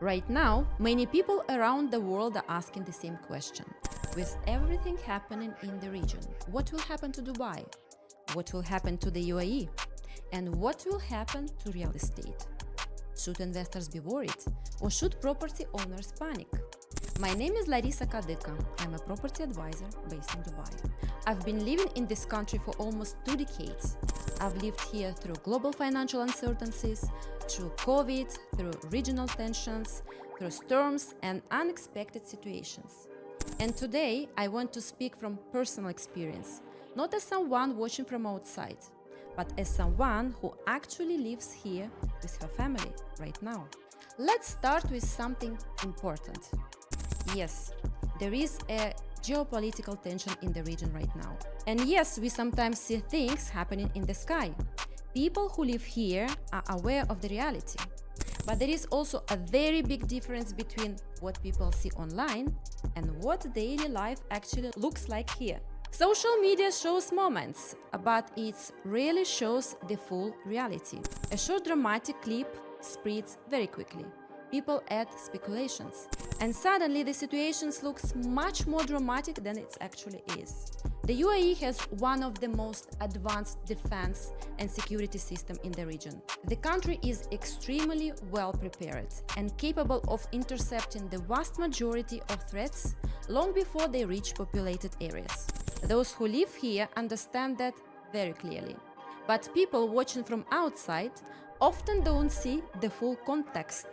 Right now, many people around the world are asking the same question. With everything happening in the region, what will happen to Dubai? What will happen to the UAE? And what will happen to real estate? Should investors be worried? Or should property owners panic? My name is Larisa Kadyka. I'm a property advisor based in Dubai. I've been living in this country for almost 2 decades. I've lived here through global financial uncertainties, through COVID, through regional tensions, through storms and unexpected situations. And today, I want to speak from personal experience, not as someone watching from outside, but as someone who actually lives here with her family right now. Let's start with something important. Yes, there is a geopolitical tension in the region right now. And yes, we sometimes see things happening in the sky. People who live here are aware of the reality. But there is also a very big difference between what people see online and what daily life actually looks like here. Social media shows moments, but it rarely shows the full reality. A short dramatic clip spreads very quickly. People add speculations, and suddenly the situation looks much more dramatic than it actually is. The UAE has one of the most advanced defense and security systems in the region. The country is extremely well prepared and capable of intercepting the vast majority of threats long before they reach populated areas. Those who live here understand that very clearly. But people watching from outside often don't see the full context.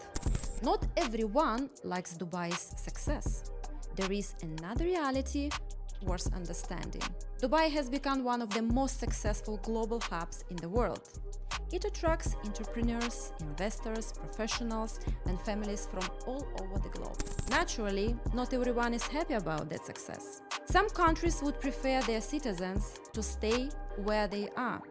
Not everyone likes Dubai's success. There is another reality worth understanding. Dubai has become one of the most successful global hubs in the world. It attracts entrepreneurs, investors, professionals, and families from all over the globe. Naturally, not everyone is happy about that success. Some countries would prefer their citizens to stay where they are,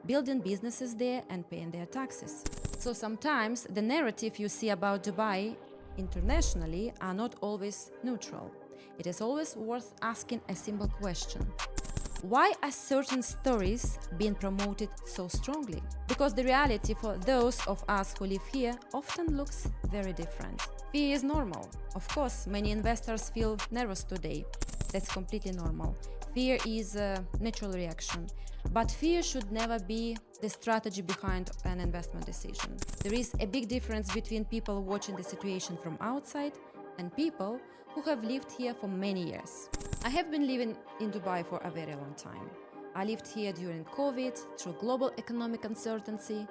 building businesses there and paying their taxes. So sometimes the narrative you see about Dubai internationally are not always neutral. It is always worth asking a simple question. Why are certain stories being promoted so strongly? Because the reality for those of us who live here often looks very different. Fear is normal. Of course, many investors feel nervous today. That's completely normal. Fear is a natural reaction. But fear should never be the strategy behind an investment decision. There is a big difference between people watching the situation from outside and people who have lived here for many years. I have been living in Dubai for a very long time. I lived here during COVID, through global economic uncertainty.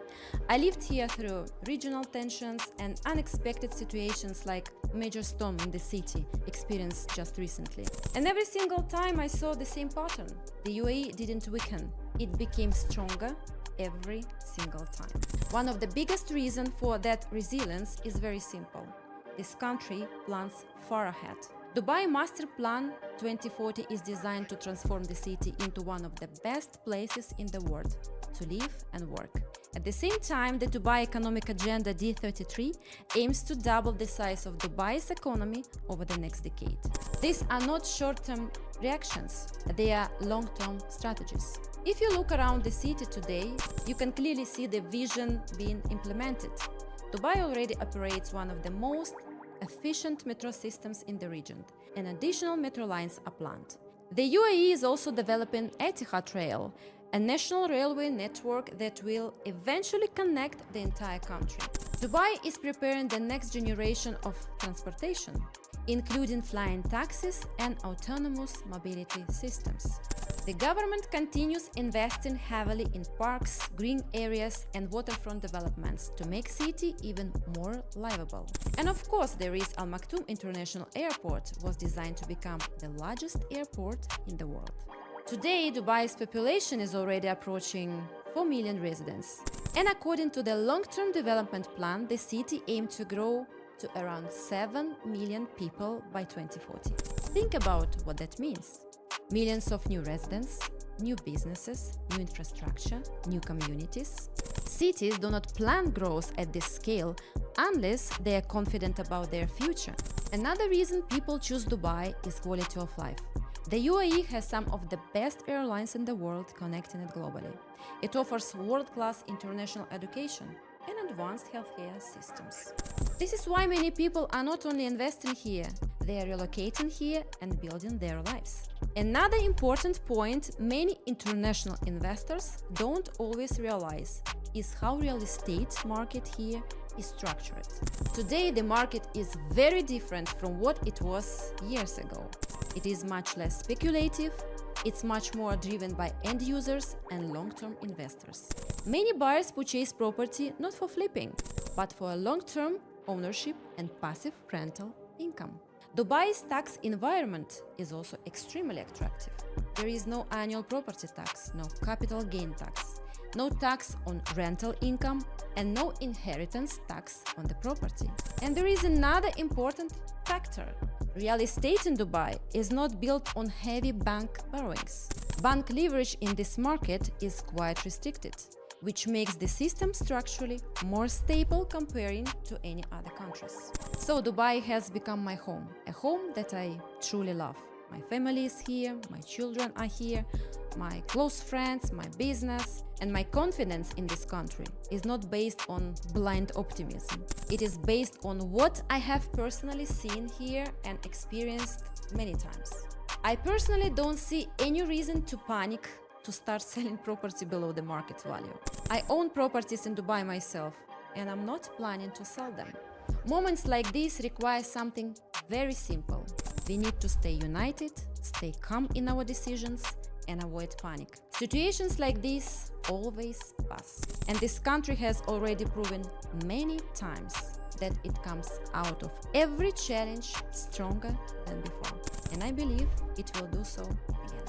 I lived here through regional tensions and unexpected situations like major storm in the city experienced just recently. And every single time I saw the same pattern. The UAE didn't weaken. It became stronger every single time. One of the biggest reasons for that resilience is very simple. This country plans far ahead. Dubai Master Plan 2040 is designed to transform the city into one of the best places in the world to live and work. At the same time, the Dubai Economic Agenda D33 aims to double the size of Dubai's economy over the next decade. These are not short-term reactions, they are long-term strategies. If you look around the city today, you can clearly see the vision being implemented. Dubai already operates one of the most efficient metro systems in the region, and additional metro lines are planned. The UAE is also developing Etihad Rail, a national railway network that will eventually connect the entire country. Dubai is preparing the next generation of transportation, including flying taxis and autonomous mobility systems. The government continues investing heavily in parks, green areas and waterfront developments to make city even more livable. And of course, there is Maktoum International Airport was designed to become the largest airport in the world. Today, Dubai's population is already approaching 4 million residents. And according to the long-term development plan, the city aims to grow to around 7 million people by 2040. Think about what that means. Millions of new residents, new businesses, new infrastructure, new communities. Cities do not plan growth at this scale unless they are confident about their future. Another reason people choose Dubai is quality of life. The UAE has some of the best airlines in the world connecting it globally. It offers world-class international education and advanced healthcare systems. This is why many people are not only investing here, they are relocating here and building their lives. Another important point many international investors don't always realize is how real estate market here is structured. Today the market is very different from what it was years ago. It is much less speculative, it's much more driven by end users and long-term investors. Many buyers purchase property not for flipping, but for a long-term ownership and passive rental income. Dubai's tax environment is also extremely attractive. There is no annual property tax, no capital gain tax, no tax on rental income, and no inheritance tax on the property. And there is another important factor. Real estate in Dubai is not built on heavy bank borrowings. Bank leverage in this market is quite restricted, which makes the system structurally more stable comparing to any other countries. So Dubai has become my home, a home that I truly love. My family is here, my children are here, my close friends, my business, and my confidence in this country is not based on blind optimism. It is based on what I have personally seen here and experienced many times. I personally don't see any reason to panic to start selling property below the market value. I own properties in Dubai myself, and I'm not planning to sell them. Moments like this require something very simple. We need to stay united, stay calm in our decisions, and avoid panic. Situations like this always pass. And this country has already proven many times that it comes out of every challenge stronger than before. And I believe it will do so again.